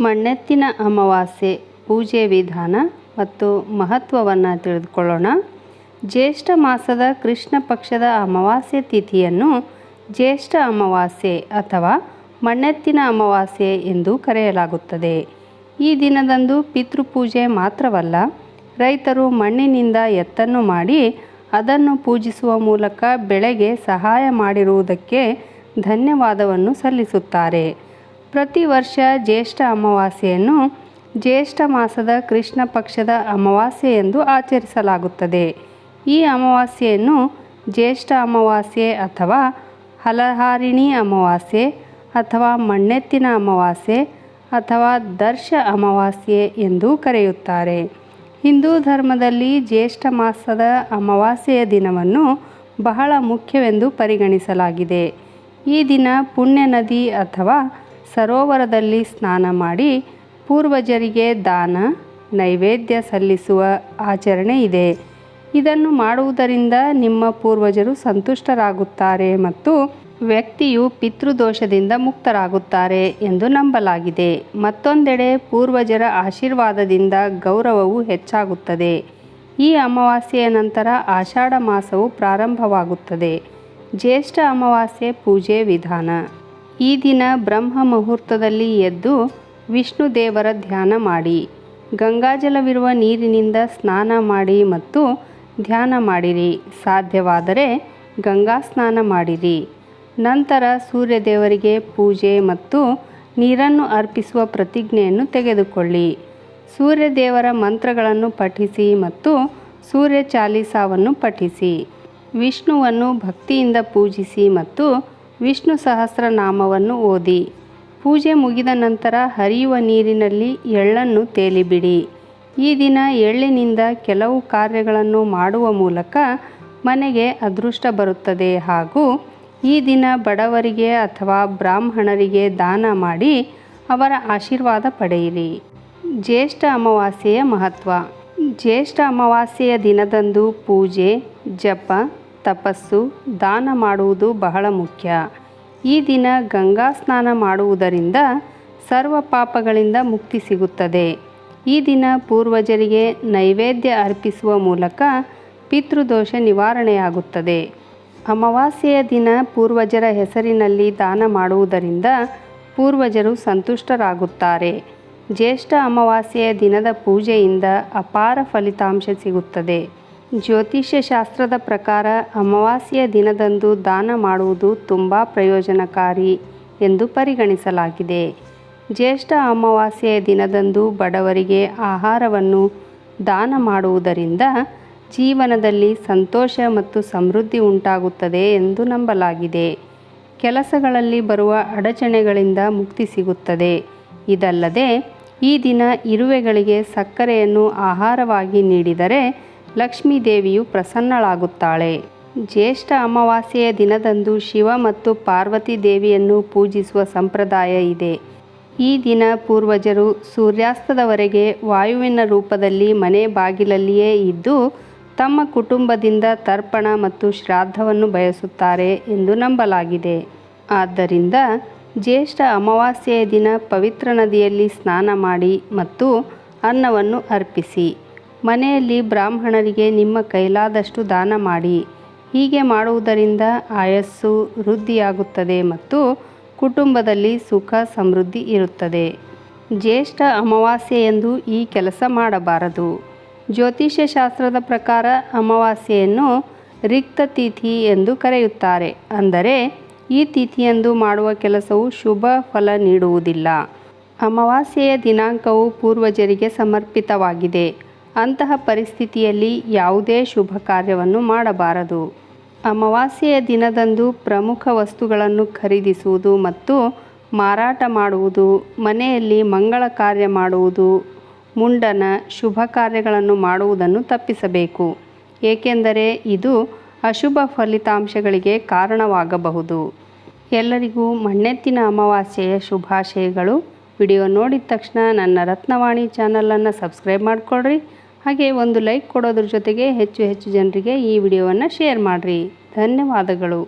ಮಣ್ಣೆತ್ತಿನ ಅಮಾವಾಸ್ಯೆ ಪೂಜೆ ವಿಧಾನ ಮತ್ತು ಮಹತ್ವವನ್ನು ತಿಳಿದುಕೊಳ್ಳೋಣ. ಜ್ಯೇಷ್ಠ ಮಾಸದ ಕೃಷ್ಣ ಪಕ್ಷದ ಅಮಾವಾಸ್ಯೆ ತಿಥಿಯನ್ನು ಜ್ಯೇಷ್ಠ ಅಮಾವಾಸ್ಯೆ ಅಥವಾ ಮಣ್ಣೆತ್ತಿನ ಅಮಾವಾಸ್ಯೆ ಎಂದು ಕರೆಯಲಾಗುತ್ತದೆ. ಈ ದಿನದಂದು ಪಿತೃಪೂಜೆ ಮಾತ್ರವಲ್ಲ, ರೈತರು ಮಣ್ಣಿನಿಂದ ಎತ್ತನ್ನು ಮಾಡಿ ಅದನ್ನು ಪೂಜಿಸುವ ಮೂಲಕ ಬೆಳೆಗೆ ಸಹಾಯ ಮಾಡಿರುವುದಕ್ಕೆ ಧನ್ಯವಾದವನ್ನು ಸಲ್ಲಿಸುತ್ತಾರೆ. ಪ್ರತಿ ವರ್ಷ ಜ್ಯೇಷ್ಠ ಅಮಾವಾಸ್ಯೆಯನ್ನು ಜ್ಯೇಷ್ಠ ಮಾಸದ ಕೃಷ್ಣ ಪಕ್ಷದ ಅಮಾವಾಸ್ಯೆ ಎಂದು ಆಚರಿಸಲಾಗುತ್ತದೆ. ಈ ಅಮಾವಾಸ್ಯೆಯನ್ನು ಜ್ಯೇಷ್ಠ ಅಮಾವಾಸ್ಯೆ ಅಥವಾ ಹಲಹಾರಿಣಿ ಅಮಾವಾಸ್ಯೆ ಅಥವಾ ಮಣ್ಣೆತ್ತಿನ ಅಮಾವಾಸ್ಯೆ ಅಥವಾ ದರ್ಶ ಅಮಾವಾಸ್ಯೆ ಎಂದು ಕರೆಯುತ್ತಾರೆ. ಹಿಂದೂ ಧರ್ಮದಲ್ಲಿ ಜ್ಯೇಷ್ಠ ಮಾಸದ ಅಮಾವಾಸ್ಯೆಯ ದಿನವನ್ನು ಬಹಳ ಮುಖ್ಯವೆಂದು ಪರಿಗಣಿಸಲಾಗಿದೆ. ಈ ದಿನ ಪುಣ್ಯ ನದಿ ಅಥವಾ ಸರೋವರದಲ್ಲಿ ಸ್ನಾನ ಮಾಡಿ ಪೂರ್ವಜರಿಗೆ ದಾನ, ನೈವೇದ್ಯ ಸಲ್ಲಿಸುವ ಆಚರಣೆ ಇದೆ. ಇದನ್ನು ಮಾಡುವುದರಿಂದ ನಿಮ್ಮ ಪೂರ್ವಜರು ಸಂತುಷ್ಟರಾಗುತ್ತಾರೆ ಮತ್ತು ವ್ಯಕ್ತಿಯು ಪಿತೃದೋಷದಿಂದ ಮುಕ್ತರಾಗುತ್ತಾರೆ ಎಂದು ನಂಬಲಾಗಿದೆ. ಮತ್ತೊಂದೆಡೆ ಪೂರ್ವಜರ ಆಶೀರ್ವಾದದಿಂದ ಗೌರವವು ಹೆಚ್ಚಾಗುತ್ತದೆ. ಈ ಅಮಾವಾಸ್ಯೆಯ ನಂತರ ಆಷಾಢ ಮಾಸವು ಪ್ರಾರಂಭವಾಗುತ್ತದೆ. ಜ್ಯೇಷ್ಠ ಅಮಾವಾಸ್ಯೆ ಪೂಜೆ ವಿಧಾನ. ಈ ದಿನ ಬ್ರಹ್ಮ ಮುಹೂರ್ತದಲ್ಲಿ ಎದ್ದು ವಿಷ್ಣು ದೇವರ ಧ್ಯಾನ ಮಾಡಿ, ಗಂಗಾಜಲವಿರುವ ನೀರಿನಿಂದ ಸ್ನಾನ ಮಾಡಿ ಮತ್ತು ಧ್ಯಾನ ಮಾಡಿರಿ. ಸಾಧ್ಯವಾದರೆ ಗಂಗಾ ಸ್ನಾನ ಮಾಡಿರಿ. ನಂತರ ಸೂರ್ಯದೇವರಿಗೆ ಪೂಜೆ ಮತ್ತು ನೀರನ್ನು ಅರ್ಪಿಸುವ ಪ್ರತಿಜ್ಞೆಯನ್ನು ತೆಗೆದುಕೊಳ್ಳಿ. ಸೂರ್ಯದೇವರ ಮಂತ್ರಗಳನ್ನು ಪಠಿಸಿ ಮತ್ತು ಸೂರ್ಯ ಚಾಲಿಸಾವನ್ನು ಪಠಿಸಿ. ವಿಷ್ಣುವನ್ನು ಭಕ್ತಿಯಿಂದ ಪೂಜಿಸಿ ಮತ್ತು ವಿಷ್ಣು ಸಹಸ್ರನಾಮವನ್ನು ಓದಿ. ಪೂಜೆ ಮುಗಿದ ನಂತರ ಹರಿಯುವ ನೀರಿನಲ್ಲಿ ಎಳ್ಳನ್ನು ತೇಲಿಬಿಡಿ. ಈ ದಿನ ಎಳ್ಳಿನಿಂದ ಕೆಲವು ಕಾರ್ಯಗಳನ್ನು ಮಾಡುವ ಮೂಲಕ ಮನೆಗೆ ಅದೃಷ್ಟ ಬರುತ್ತದೆ ಹಾಗೂ ಈ ದಿನ ಬಡವರಿಗೆ ಅಥವಾ ಬ್ರಾಹ್ಮಣರಿಗೆ ದಾನ ಮಾಡಿ ಅವರ ಆಶೀರ್ವಾದ ಪಡೆಯಿರಿ. ಜ್ಯೇಷ್ಠ ಅಮಾವಾಸ್ಯೆಯ ಮಹತ್ವ. ಜ್ಯೇಷ್ಠ ಅಮಾವಾಸ್ಯೆಯ ದಿನದಂದು ಪೂಜೆ, ಜಪ, ತಪಸ್ಸು, ದಾನ ಮಾಡುವುದು ಬಹಳ ಮುಖ್ಯ. ಈ ದಿನ ಗಂಗಾ ಸ್ನಾನ ಮಾಡುವುದರಿಂದ ಸರ್ವ ಪಾಪಗಳಿಂದ ಮುಕ್ತಿ ಸಿಗುತ್ತದೆ. ಈ ದಿನ ಪೂರ್ವಜರಿಗೆ ನೈವೇದ್ಯ ಅರ್ಪಿಸುವ ಮೂಲಕ ಪಿತೃದೋಷ ನಿವಾರಣೆಯಾಗುತ್ತದೆ. ಅಮಾವಾಸ್ಯೆಯ ದಿನ ಪೂರ್ವಜರ ಹೆಸರಿನಲ್ಲಿ ದಾನ ಮಾಡುವುದರಿಂದ ಪೂರ್ವಜರು ಸಂತುಷ್ಟರಾಗುತ್ತಾರೆ. ಜ್ಯೇಷ್ಠ ಅಮಾವಾಸ್ಯೆಯ ದಿನದ ಪೂಜೆಯಿಂದ ಅಪಾರ ಫಲಿತಾಂಶ ಸಿಗುತ್ತದೆ. ಜ್ಯೋತಿಷ್ಯ ಶಾಸ್ತ್ರದ ಪ್ರಕಾರ ಅಮಾವಾಸ್ಯೆಯ ದಿನದಂದು ದಾನ ಮಾಡುವುದು ತುಂಬ ಪ್ರಯೋಜನಕಾರಿ ಎಂದು ಪರಿಗಣಿಸಲಾಗಿದೆ. ಜ್ಯೇಷ್ಠ ಅಮಾವಾಸ್ಯೆಯ ದಿನದಂದು ಬಡವರಿಗೆ ಆಹಾರವನ್ನು ದಾನ ಮಾಡುವುದರಿಂದ ಜೀವನದಲ್ಲಿ ಸಂತೋಷ ಮತ್ತು ಸಮೃದ್ಧಿ ಉಂಟಾಗುತ್ತದೆ ಎಂದು ನಂಬಲಾಗಿದೆ. ಕೆಲಸಗಳಲ್ಲಿ ಬರುವ ಅಡಚಣೆಗಳಿಂದ ಮುಕ್ತಿ ಸಿಗುತ್ತದೆ. ಇದಲ್ಲದೆ ಈ ದಿನ ಇರುವೆಗಳಿಗೆ ಸಕ್ಕರೆಯನ್ನು ಆಹಾರವಾಗಿ ನೀಡಿದರೆ ಲಕ್ಷ್ಮೀ ದೇವಿಯು ಪ್ರಸನ್ನಳಾಗುತ್ತಾಳೆ. ಜ್ಯೇಷ್ಠ ಅಮಾವಾಸ್ಯೆಯ ದಿನದಂದು ಶಿವ ಮತ್ತು ಪಾರ್ವತಿ ದೇವಿಯನ್ನು ಪೂಜಿಸುವ ಸಂಪ್ರದಾಯ ಇದೆ. ಈ ದಿನ ಪೂರ್ವಜರು ಸೂರ್ಯಾಸ್ತದವರೆಗೆ ವಾಯುವಿನ ರೂಪದಲ್ಲಿ ಮನೆ ಬಾಗಿಲಲ್ಲಿಯೇ ಇದ್ದು ತಮ್ಮ ಕುಟುಂಬದಿಂದ ತರ್ಪಣ ಮತ್ತು ಶ್ರಾದ್ದವನ್ನು ಬಯಸುತ್ತಾರೆ ಎಂದು ನಂಬಲಾಗಿದೆ. ಆದ್ದರಿಂದ ಜ್ಯೇಷ್ಠ ಅಮಾವಾಸ್ಯೆಯ ದಿನ ಪವಿತ್ರ ನದಿಯಲ್ಲಿ ಸ್ನಾನ ಮಾಡಿ ಮತ್ತು ಅನ್ನವನ್ನು ಅರ್ಪಿಸಿ. ಮನೆಯಲ್ಲಿ ಬ್ರಾಹ್ಮಣರಿಗೆ ನಿಮ್ಮ ಕೈಲಾದಷ್ಟು ದಾನ ಮಾಡಿ. ಹೀಗೆ ಮಾಡುವುದರಿಂದ ಆಯಸ್ಸು ವೃದ್ಧಿಯಾಗುತ್ತದೆ ಮತ್ತು ಕುಟುಂಬದಲ್ಲಿ ಸುಖ ಸಮೃದ್ಧಿ ಇರುತ್ತದೆ. ಜ್ಯೇಷ್ಠ ಅಮಾವಾಸ್ಯೆಯಂದು ಈ ಕೆಲಸ ಮಾಡಬಾರದು. ಜ್ಯೋತಿಷ್ಯ ಶಾಸ್ತ್ರದ ಪ್ರಕಾರ ಅಮಾವಾಸ್ಯೆಯನ್ನು ರಿಕ್ತ ತಿಥಿ ಎಂದು ಕರೆಯುತ್ತಾರೆ. ಅಂದರೆ ಈ ತಿಥಿಯಂದು ಮಾಡುವ ಕೆಲಸವು ಶುಭ ಫಲ ನೀಡುವುದಿಲ್ಲ. ಅಮಾವಾಸ್ಯೆಯ ದಿನಾಂಕವು ಪೂರ್ವಜರಿಗೆ ಸಮರ್ಪಿತವಾಗಿದೆ. ಅಂತಹ ಪರಿಸ್ಥಿತಿಯಲ್ಲಿ ಯಾವುದೇ ಶುಭ ಕಾರ್ಯವನ್ನು ಮಾಡಬಾರದು. ಅಮಾವಾಸ್ಯೆಯ ದಿನದಂದು ಪ್ರಮುಖ ವಸ್ತುಗಳನ್ನು ಖರೀದಿಸುವುದು ಮತ್ತು ಮಾರಾಟ ಮಾಡುವುದು, ಮನೆಯಲ್ಲಿ ಮಂಗಳ ಕಾರ್ಯ ಮಾಡುವುದು, ಮುಂಡನ ಶುಭ ಕಾರ್ಯಗಳನ್ನು ಮಾಡುವುದನ್ನು ತಪ್ಪಿಸಬೇಕು. ಏಕೆಂದರೆ ಇದು ಅಶುಭ ಫಲಿತಾಂಶಗಳಿಗೆ ಕಾರಣವಾಗಬಹುದು. ಎಲ್ಲರಿಗೂ ಮಣ್ಣೆತ್ತಿನ ಅಮಾವಾಸ್ಯೆಯ ಶುಭಾಶಯಗಳು. ವಿಡಿಯೋ ನೋಡಿದ ತಕ್ಷಣ ನನ್ನ ರತ್ನವಾಣಿ ಚಾನಲನ್ನು ಸಬ್ಸ್ಕ್ರೈಬ್ ಮಾಡಿಕೊಳ್ಳ್ರಿ. ಹಾಗೆ ಒಂದು ಲೈಕ್ ಕೊಡೋದ್ರ ಜೊತೆಗೆ ಹೆಚ್ಚು ಜನರಿಗೆ ಈ ವಿಡಿಯೋವನ್ನು ಶೇರ್ ಮಾಡಿರಿ. ಧನ್ಯವಾದಗಳು.